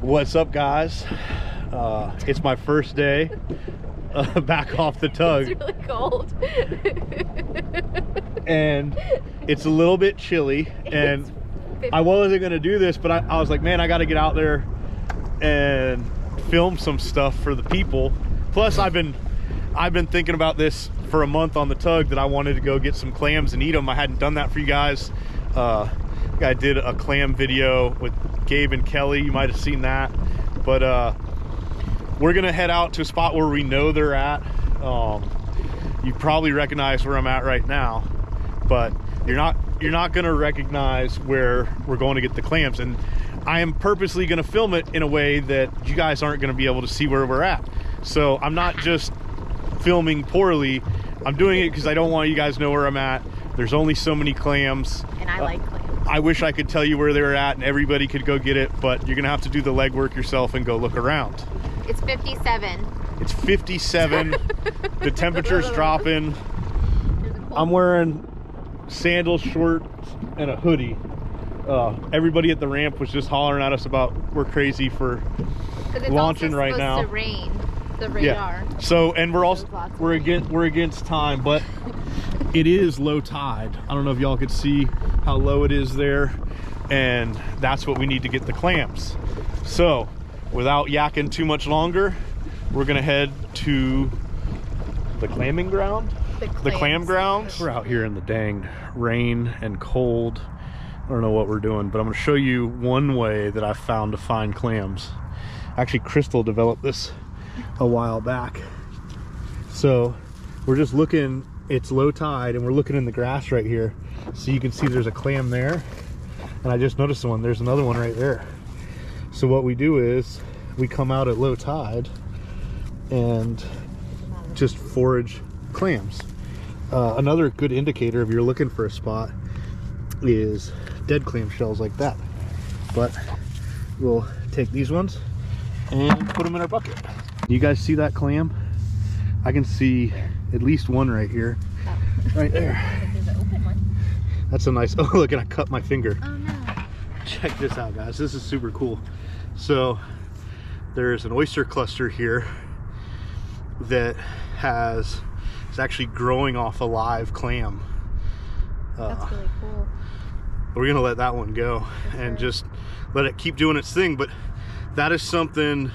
What's up, guys? It's my first day back off the tug. It's really cold. And it's a little bit chilly, and I wasn't gonna do this, but I was like, man, I gotta get out there and film some stuff for the people. Plus I've been thinking about this for a month on the tug, that I wanted to go get some clams and eat them. I hadn't done that for you guys. I did a clam video with Gabe and Kelly. You might have seen that. But we're gonna head out to a spot where we know they're at. You probably recognize where I'm at right now, but you're not gonna recognize where we're going to get the clams. And I am purposely gonna film it in a way that you guys aren't gonna be able to see where we're at. So I'm not just filming poorly. I'm doing it because I don't want you guys to know where I'm at. There's only so many clams. And I like clams. I wish I could tell you where they're at and everybody could go get it, but you're gonna have to do the legwork yourself and go look around. It's 57. It's 57. The temperature's dropping. I'm wearing sandals, shorts, and a hoodie. Everybody at the ramp was just hollering at us about we're crazy for launching right now. It's rain. The radar. Yeah. So, and we're against time, but it is low tide. I don't know if y'all could see how low it is there, and that's what we need to get the clams. So without yakking too much longer, we're gonna head to the clamming ground, the Clam Grounds. We're out here in the dang rain and cold. I don't know what we're doing, but I'm gonna show you one way that I found to find clams. Actually, Crystal developed this a while back. So we're just looking, it's low tide, and we're looking in the grass right here, so you can see there's a clam there, and I just noticed one. There's another one right there. So what we do is we come out at low tide and just forage clams. Another good indicator if you're looking for a spot is dead clam shells like that. But we'll take these ones and put them in our bucket. You guys see that clam? I can see at least one right here. Oh. Right there. There's an open one. That's a nice, oh look, and I cut my finger. Oh no. Check this out, guys. This is super cool. So there's an oyster cluster here that is actually growing off a live clam. That's really cool. We're gonna let that one go and just let it keep doing its thing. But that is something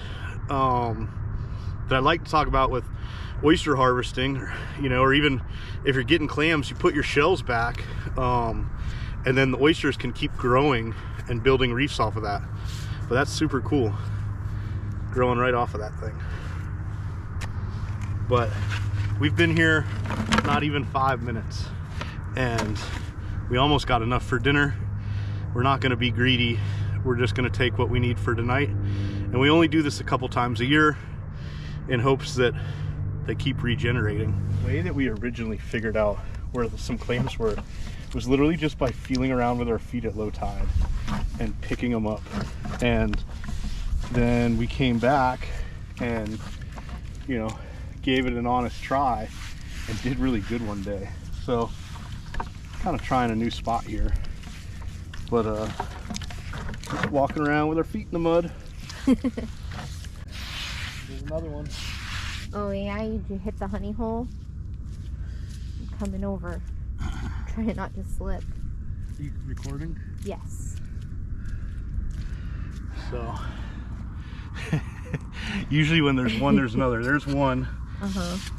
that I like to talk about with oyster harvesting, or even if you're getting clams, you put your shells back, and then the oysters can keep growing and building reefs off of that. But that's super cool, growing right off of that thing. But we've been here not even 5 minutes, and we almost got enough for dinner. We're not going to be greedy. We're just going to take what we need for tonight, and we only do this a couple times a year in hopes that they keep regenerating. The way that we originally figured out where some clams were was literally just by feeling around with our feet at low tide and picking them up. And then we came back and, gave it an honest try and did really good one day. So kind of trying a new spot here, but just walking around with our feet in the mud. There's another one. Oh yeah, you hit the honey hole. I'm coming over. Trying not to slip. Are you recording? Yes. So usually when there's one, there's another. There's one.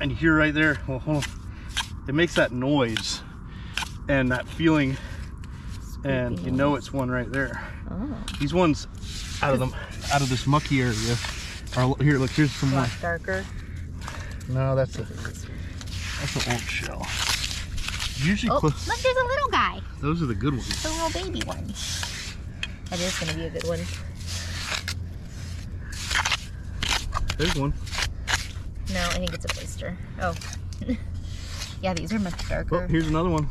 And here right there, well, hold on. It makes that noise and that feeling, and you know it's one right there. Oh. These ones out of this mucky area are, here, look, here's some more. Darker. No, that's an old shell. Usually look, there's a little guy. Those are the good ones. The little baby one. That is going to be a good one. There's one. No, I think it's a oyster. Oh. Yeah, these are much darker. Oh, here's another one.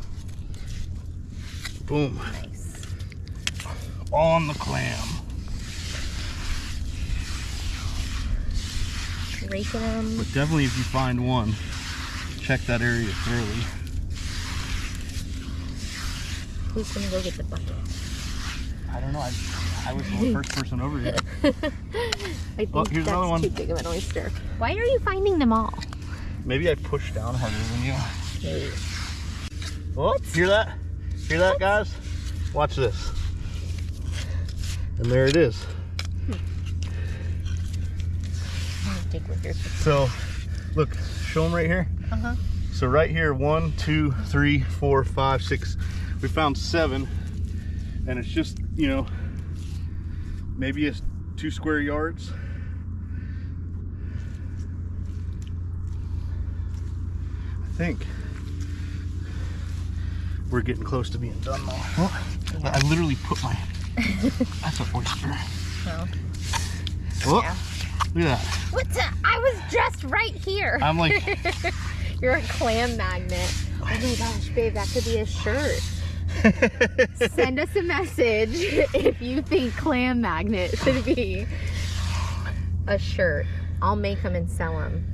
Boom. Nice. On the clam. Raking them. But definitely if you find one, check that area thoroughly. Who's gonna go get the bucket? I don't know. I was the first person over here. I think Here's another one. too big of an oyster. Why are you finding them all? Maybe I pushed down harder than you. Maybe. Oh, hear that? Hear that, guys? Watch this. And there it is. So, look, show them right here. So right here, 1, 2, 3, 4, 5, 6. We found 7, and it's just, you know, maybe it's 2 square yards. I think we're getting close to being done now. Oh, yeah. I literally put my. That's an oyster. Well, oh, yeah. Look at that. What's that? I was just right here. I'm like. You're a clam magnet. Oh my gosh, babe, that could be a shirt. Send us a message if you think clam magnet should be a shirt. I'll make them and sell them.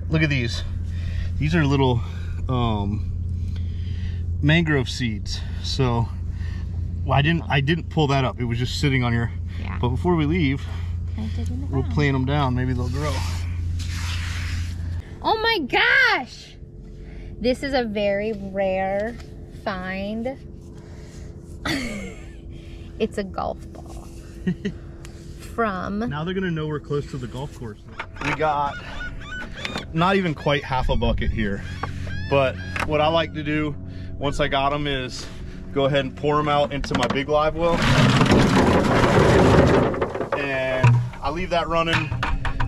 Look at these. These are little mangrove seeds. So well, I didn't pull that up. It was just sitting on here. Yeah. But before we leave, we'll plant them down. Maybe they'll grow. Oh my gosh! This is a very rare find. It's a golf ball. From... Now they're gonna know we're close to the golf course. We got not even quite half a bucket here. But what I like to do once I got them is go ahead and pour them out into my big live well. And I leave that running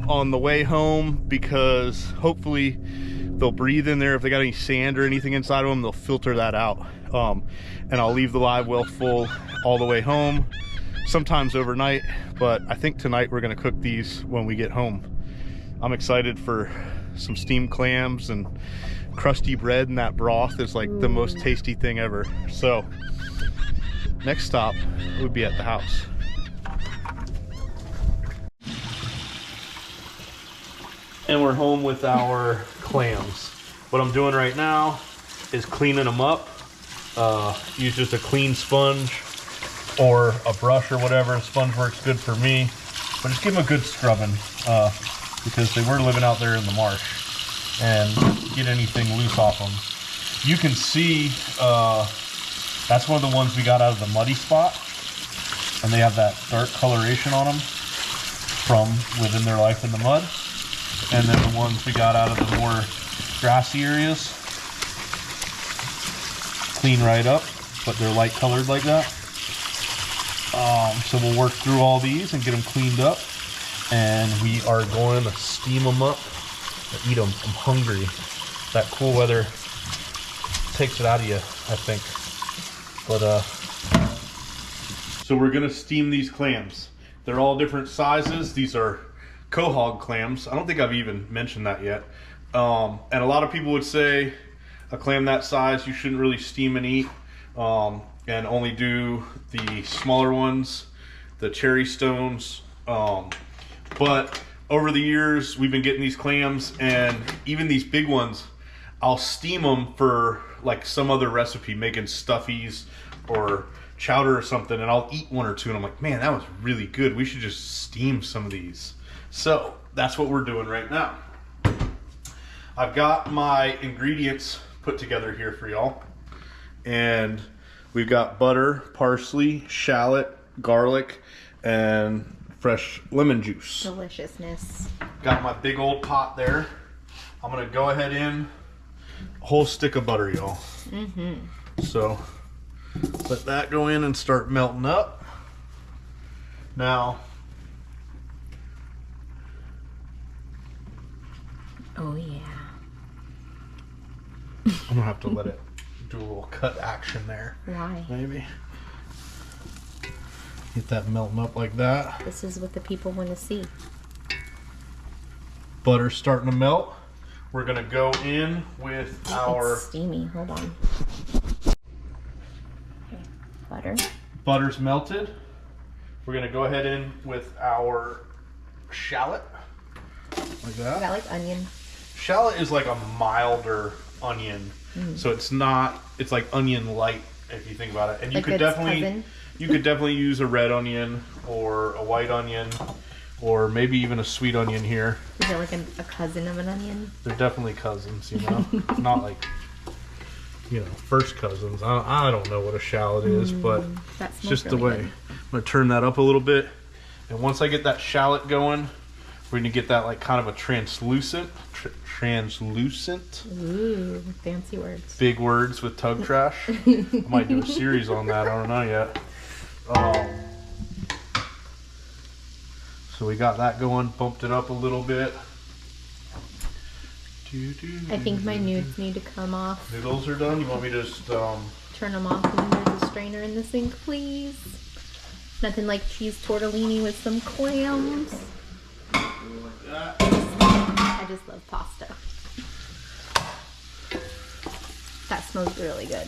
on the way home because hopefully they'll breathe in there. If they got any sand or anything inside of them, they'll filter that out. And I'll leave the live well full all the way home, sometimes overnight, but I think tonight we're gonna cook these when we get home. I'm excited for some steamed clams, and crusty bread, and that broth is like the most tasty thing ever. So next stop would be at the house. And we're home with our clams. What I'm doing right now is cleaning them up. Use just a clean sponge or a brush or whatever. A sponge works good for me. But just give them a good scrubbing because they were living out there in the marsh, and get anything loose off them. You can see that's one of the ones we got out of the muddy spot, and they have that dark coloration on them from living their life in the mud. And then the ones we got out of the more grassy areas, clean right up, but they're light colored like that. So we'll work through all these and get them cleaned up, and we are going to steam them up and eat them. I'm hungry. That cool weather takes it out of you, I think. But so we're gonna steam these clams. They're all different sizes. These are quahog clams. I don't think I've even mentioned that yet. And a lot of people would say a clam that size you shouldn't really steam and eat, and only do the smaller ones, the cherry stones. But over the years we've been getting these clams, and even these big ones, I'll steam them for like some other recipe, making stuffies or chowder or something, and I'll eat 1 or 2 and I'm like, man, that was really good. We should just steam some of these. So that's what we're doing right now. I've got my ingredients put together here for y'all. And we've got butter, parsley, shallot, garlic, and fresh lemon juice. Deliciousness. Got my big old pot there. I'm gonna go ahead in a whole stick of butter, y'all. So let that go in and start melting up. Now, oh yeah. I'm gonna have to let it do a little cut action there. Why? Maybe. Get that melting up like that. This is what the people want to see. Butter's starting to melt. We're gonna go in with our... It's steamy, hold on. Okay. Butter. Butter's melted. We're gonna go ahead in with our shallot. Like that. Is that like onion? Shallot is like a milder onion. So it's not, it's like onion light if you think about it. And you like could definitely, cousin? You could definitely use a red onion or a white onion or maybe even a sweet onion here. Is it like a cousin of an onion? They're definitely cousins, you know? Not like, you know, first cousins. I don't know what a shallot is, but it's just really the way. Good. I'm going to turn that up a little bit. And once I get that shallot going, we're going to get that like kind of a translucent. Ooh, fancy words. Big words with tug trash. I might do a series on that. I don't know yet. So we got that going, bumped it up a little bit. I think my nudes need to come off. Noodles are done? You want me to just turn them off and there's a strainer in the sink, please? Nothing like cheese tortellini with some clams. I just love pasta. That smells really good.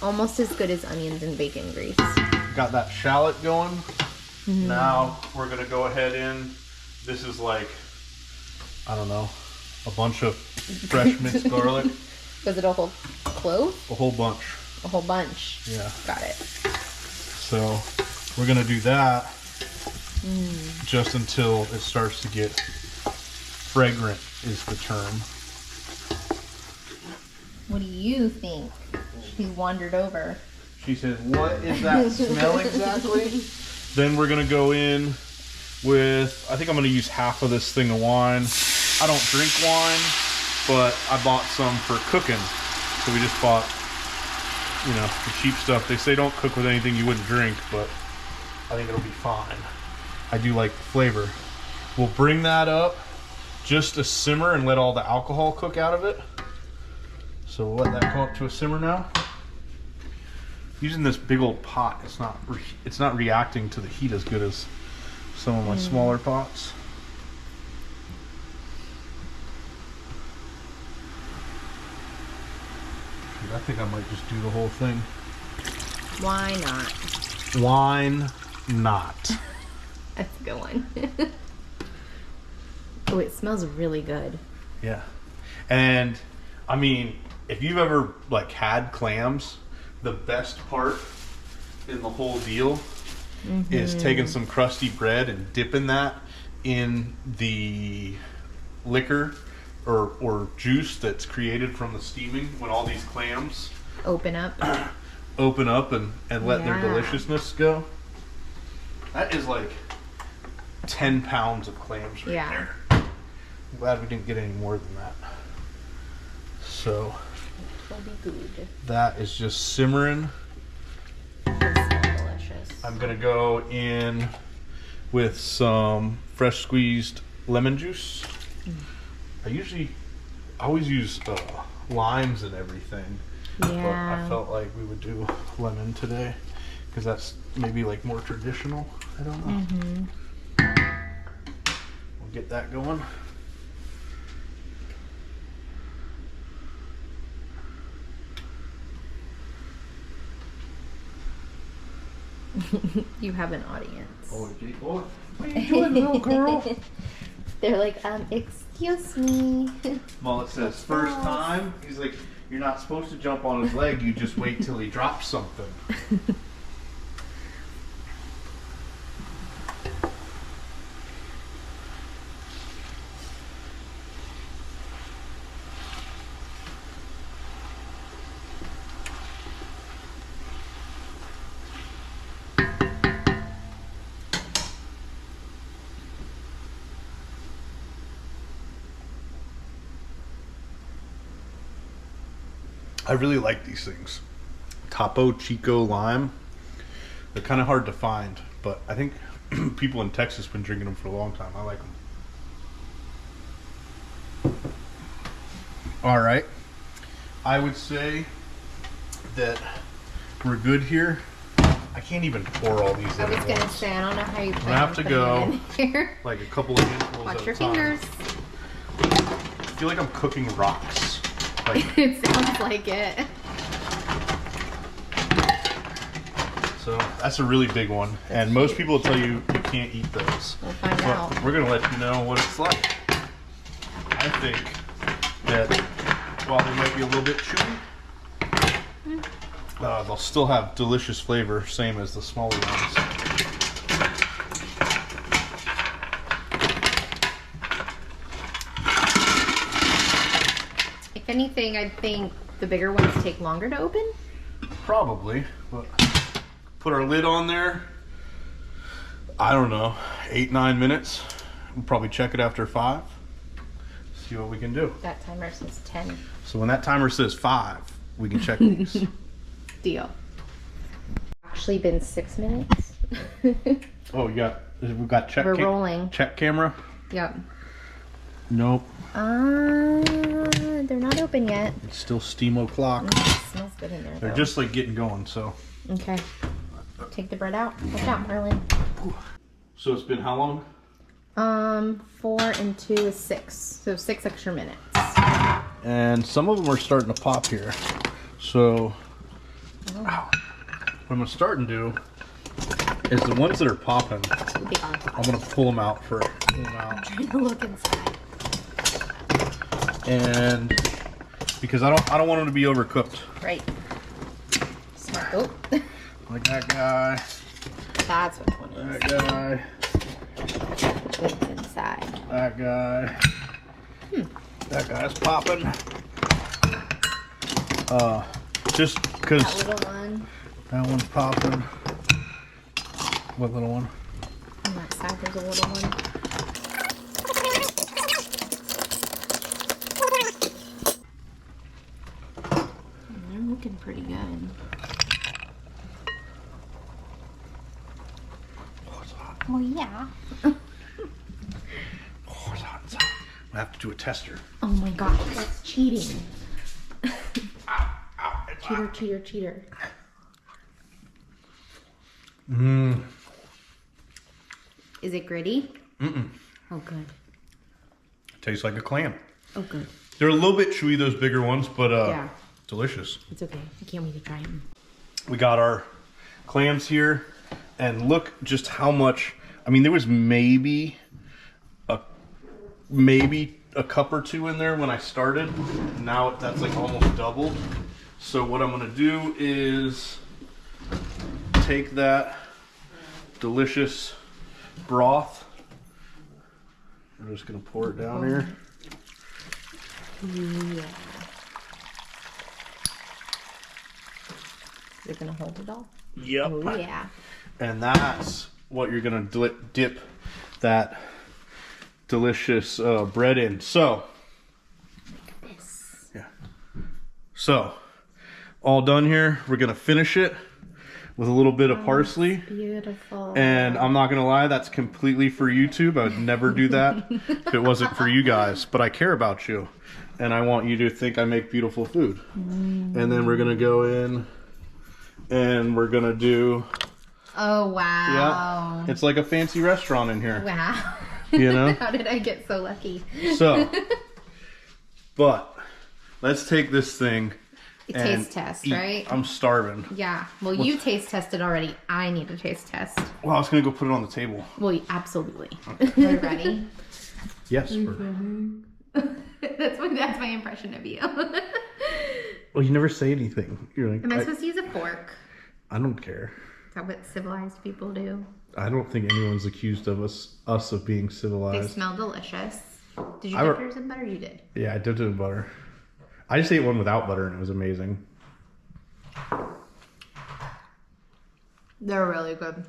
Almost as good as onions and bacon grease. Got that shallot going. Now we're gonna go ahead in. This is like, I don't know, a bunch of fresh minced garlic. Was it a whole clove? A whole bunch. A whole bunch. Yeah. Got it. So we're gonna do that just until it starts to get fragrant is the term. What do you think? She's wandered over. She said, what is that smell exactly? Then we're gonna go in with, I think I'm gonna use half of this thing of wine. I don't drink wine, but I bought some for cooking. So we just bought, you know, the cheap stuff. They say don't cook with anything you wouldn't drink, but I think it'll be fine. I do like the flavor. We'll bring that up just a simmer and let all the alcohol cook out of it. So we'll let that come up to a simmer now. Using this big old pot, it's not reacting to the heat as good as some of my smaller pots. Dude, I think I might just do the whole thing. Why not? Why not? That's a good one. Oh, it smells really good. Yeah. And I mean, if you've ever like had clams, the best part in the whole deal is taking some crusty bread and dipping that in the liquor or juice that's created from the steaming when all these clams open up and let their deliciousness go. That is like 10 pounds of clams right there. I'm glad we didn't get any more than that. So it'll be good. That is just simmering. Delicious. I'm gonna go in with some fresh squeezed lemon juice. I always use limes and everything, but I felt like we would do lemon today because that's maybe like more traditional. I don't know. We'll get that going. You have an audience. Oh, what are you doing, little girl? They're like, excuse me. Mullet says, first time. He's like, you're not supposed to jump on his leg. You just wait till he drops something. I really like these things. Topo Chico Lime. They're kind of hard to find, but I think people in Texas have been drinking them for a long time. I like them. All right. I would say that we're good here. I can't even pour all these in. I was going to say, I don't know how you plan I have to go here. like a couple of handfuls Watch at your a time. fingers. I feel like I'm cooking rocks. Like, it sounds like it. So that's a really big one. And most people will tell you you can't eat those. We'll find out. We're going to let you know what it's like. I think that while they might be a little bit chewy, they'll still have delicious flavor, same as the smaller ones. If anything, I think the bigger ones take longer to open. Probably, but put our lid on there. I don't know, 8-9 minutes. We'll probably check it after 5. See what we can do. That timer says 10. So when that timer says 5, we can check these. Deal. Actually been 6 minutes. Oh, we've got check. We're rolling. Check camera. Yep. Nope. They're not open yet. It's still steam o'clock. It smells good in there. They're just like getting going, so. Okay. Take the bread out. Watch out, Merlin. So it's been how long? 4 and 2 is 6. So 6 extra minutes. And some of them are starting to pop here. So, what I'm gonna start and do is the ones that are popping, I'm gonna pull them out for I'm trying to look inside. And because I don't want them to be overcooked. Right. Smart. Oh. Like that guy. That's what one is. That guy. What's inside? That guy. That guy's popping. Just because That little one. that one's popping. What little one? On that side, there's a little one. They're looking pretty good. Oh, it's hot. Well, yeah. Oh, it's hot inside. I have to do a tester. Oh my gosh, that's cheating. Ow, it's Cheater, hot. cheater, cheater. Is it gritty? Mm-mm. Oh, good. Tastes like a clam. Oh, good. They're a little bit chewy, those bigger ones, but Yeah. delicious. It's okay. I can't wait to try them. We got our clams here, and look just how much. I mean, there was maybe a cup or two in there when I started. Now that's like almost doubled. So what I'm gonna do is take that delicious broth. I'm just gonna pour it down here. Yeah. You're gonna hold it all? Yep. Oh, yeah. And that's what you're gonna dip that delicious bread in. So, This. yeah. So, all done here. We're gonna finish it with a little bit of parsley. Beautiful. And I'm not gonna lie, that's completely for YouTube. I would never do that if it wasn't for you guys. But I care about you, and I want you to think I make beautiful food. And then we're gonna go in, and we're gonna do. Oh, wow. Yeah, it's like a fancy restaurant in here. Wow. You know? How did I get so lucky? So, but let's take this thing. and Taste test, eat. right? I'm starving. Yeah. Well, you taste tested already. I need a taste test. Well, I was gonna go put it on the table. Well, absolutely. Are you ready? Yes. That's my impression of you. Well, you never say anything. You're like, Am I supposed to use a fork? I don't care. Is that what civilized people do? I don't think anyone's accused of us of being They civilized. smell delicious. Did you I dip re- yours in butter? You did. Yeah, I dipped it in butter. I just ate one without butter and it was amazing. They're really good.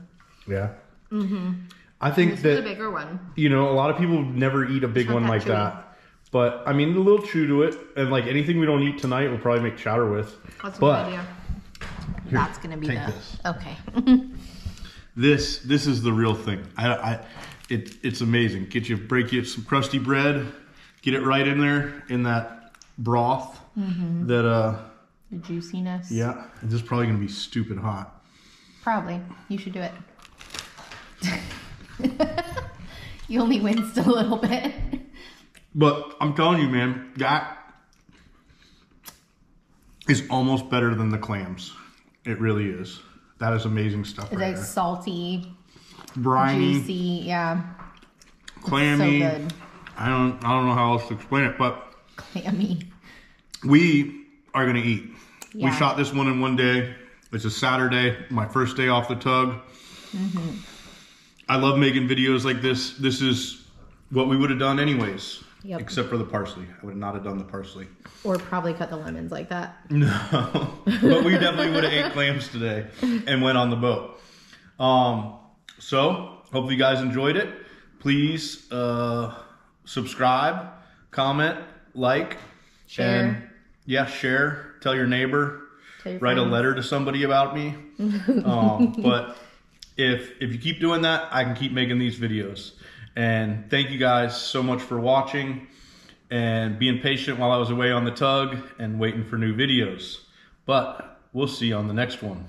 Yeah. Mm-hmm. I think This is a that, bigger one. you know, a lot of people never eat a big It's not one that like chewy. that. But, I mean, a little chew to it. And, like, anything we don't eat tonight, we'll probably make chowder with. That's a But- good idea. Here, That's gonna be take the this. okay. This is the real thing. It's amazing. Break you some crusty bread, get it right in there in that broth. Mm-hmm. That The juiciness. yeah, this is probably gonna be stupid hot. Probably. You should do it. You only winced a little bit. But I'm telling you, man, that is almost better than the clams. It really is. That is amazing stuff. It's Right like there. salty, Briny, juicy. Yeah. clammy. So good. I don't know how else to explain it, but Clammy. we are gonna eat. We shot this one in one day. It's a Saturday, my first day off the tug. I love making videos like this. This is what we would have done anyways, except for the parsley. I would not have done the parsley. Or probably cut the lemons like that. No, but we definitely would have ate clams today and went on the boat. So, hopefully you guys enjoyed it. Please subscribe, comment, like, share. And share. Tell your neighbor. Write friends. A letter to somebody about me. But if you keep doing that, I can keep making these videos. And thank you guys so much for watching and being patient while I was away on the tug and waiting for new videos. But we'll see you on the next one.